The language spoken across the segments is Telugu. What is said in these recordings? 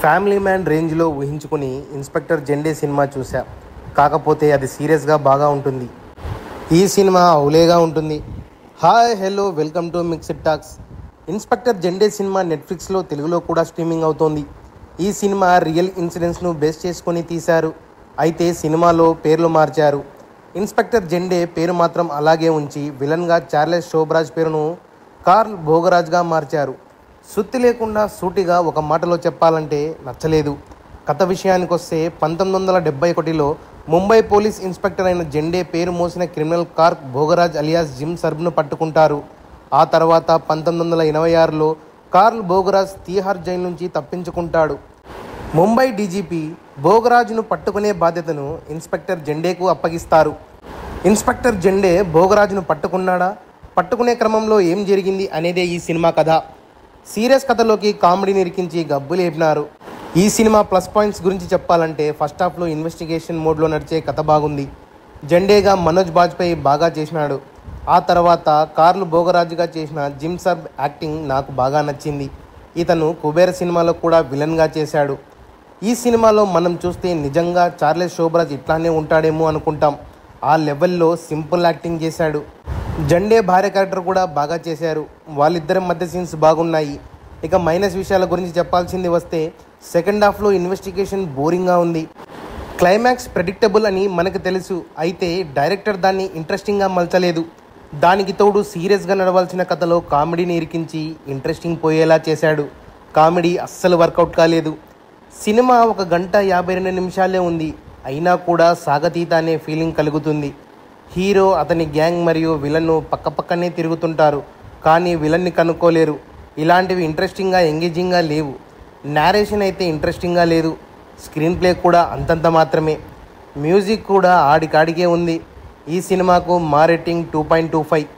ఫ్యామిలీ మ్యాన్ రేంజ్లో ఊహించుకుని ఇన్స్పెక్టర్ జెండే సినిమా చూసా. కాకపోతే అది సీరియస్గా బాగా ఉంటుంది. ఈ సినిమా అవులేగా ఉంటుంది. Hi hello welcome to mixed talks. Inspector Zende cinema నెట్ఫ్లిక్స్లో తెలుగులో కూడా స్ట్రీమింగ్ అవుతోంది. ఈ సినిమా రియల్ ఇన్సిడెంట్స్ను బేస్ చేసుకొని తీశారు. అయితే సినిమాలో పేర్లు మార్చారు. ఇన్స్పెక్టర్ జెండే పేరు మాత్రం అలాగే ఉంచి విలన్గా చార్లెస్ శోభరాజ్ పేరును కార్ల్ భోగరాజ్గా మార్చారు. సుత్తి లేకుండా సూటిగా ఒక మాటలో చెప్పాలంటే నచ్చలేదు. కథ విషయానికి వస్తే 1971లో ముంబై పోలీస్ ఇన్స్పెక్టర్ అయిన జెండే పేరు మోసిన criminal Carl Bhogaraj alias Jim సర్బ్ను పట్టుకుంటారు. ఆ తర్వాత 1986లో కార్ల్ భోగరాజ్ తీహార్ జైలు నుంచి తప్పించుకుంటాడు. ముంబై డీజీపీ భోగరాజ్ను పట్టుకునే బాధ్యతను ఇన్స్పెక్టర్ జెండేకు అప్పగిస్తారు. ఇన్స్పెక్టర్ జెండే భోగరాజ్ను పట్టుకున్నాడా, పట్టుకునే క్రమంలో ఏం జరిగింది అనేదే ఈ సినిమా కథ. సీరియస్ కథలోకి కామెడీని ఇరికించి గబ్బులేపినారు. ఈ సినిమా ప్లస్ పాయింట్స్ గురించి చెప్పాలంటే ఫస్ట్ హాఫ్లో ఇన్వెస్టిగేషన్ మోడ్లో నడిచే కథ బాగుంది. జెండేగా మనోజ్ బాజ్పేయి బాగా చేసినాడు. ఆ తర్వాత కార్ల్ భోగరాజ్గా చేసిన జిమ్ సర్బ్ యాక్టింగ్ నాకు బాగా నచ్చింది. ఇతను కుబేర సినిమాలో కూడా విలన్గా చేశాడు. ఈ సినిమాలో మనం చూస్తే నిజంగా చార్లెస్ శోభరాజ్ ఇట్లానే ఉంటాడేమో అనుకుంటాం. ఆ లెవెల్లో సింపుల్ యాక్టింగ్ చేశాడు. జెండే భార్య క్యారెక్టర్ కూడా బాగా చేశారు. వాళ్ళిద్దరి మధ్య సీన్స్ బాగున్నాయి. ఇక మైనస్ విషయాల గురించి చెప్పాల్సింది వస్తే సెకండ్ హాఫ్లో ఇన్వెస్టిగేషన్ బోరింగ్గా ఉంది. క్లైమాక్స్ ప్రెడిక్టబుల్ అని మనకు తెలుసు. అయితే డైరెక్టర్ దాన్ని ఇంట్రెస్టింగ్గా మలచలేదు. దానికి తోడు సీరియస్గా నడవాల్సిన కథలో కామెడీని ఇరికించి ఇంట్రెస్టింగ్ పోయేలా చేశాడు. కామెడీ అస్సలు వర్కౌట్ కాలేదు. సినిమా 1 గంట 52 నిమిషాలే ఉంది. అయినా కూడా సాగతీత అనే ఫీలింగ్ కలుగుతుంది. హీరో, అతని గ్యాంగ్ మరియు విలన్ను పక్కపక్కనే తిరుగుతుంటారు, కానీ విలన్ని కనుక్కోలేరు. ఇలాంటివి ఇంట్రెస్టింగ్గా ఎంగేజింగ్గా లేవు. నేరేషన్ అయితే ఇంట్రెస్టింగ్గా లేదు. స్క్రీన్ ప్లే కూడా అంతంత మాత్రమే. మ్యూజిక్ కూడా ఆడికాడికే ఉంది. ఈ సినిమాకు మా రేటింగ్ 2.25.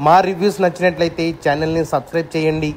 మా రివ్యూస్ నచ్చినట్లయితే ఛానల్ని సబ్స్క్రైబ్ చేయండి.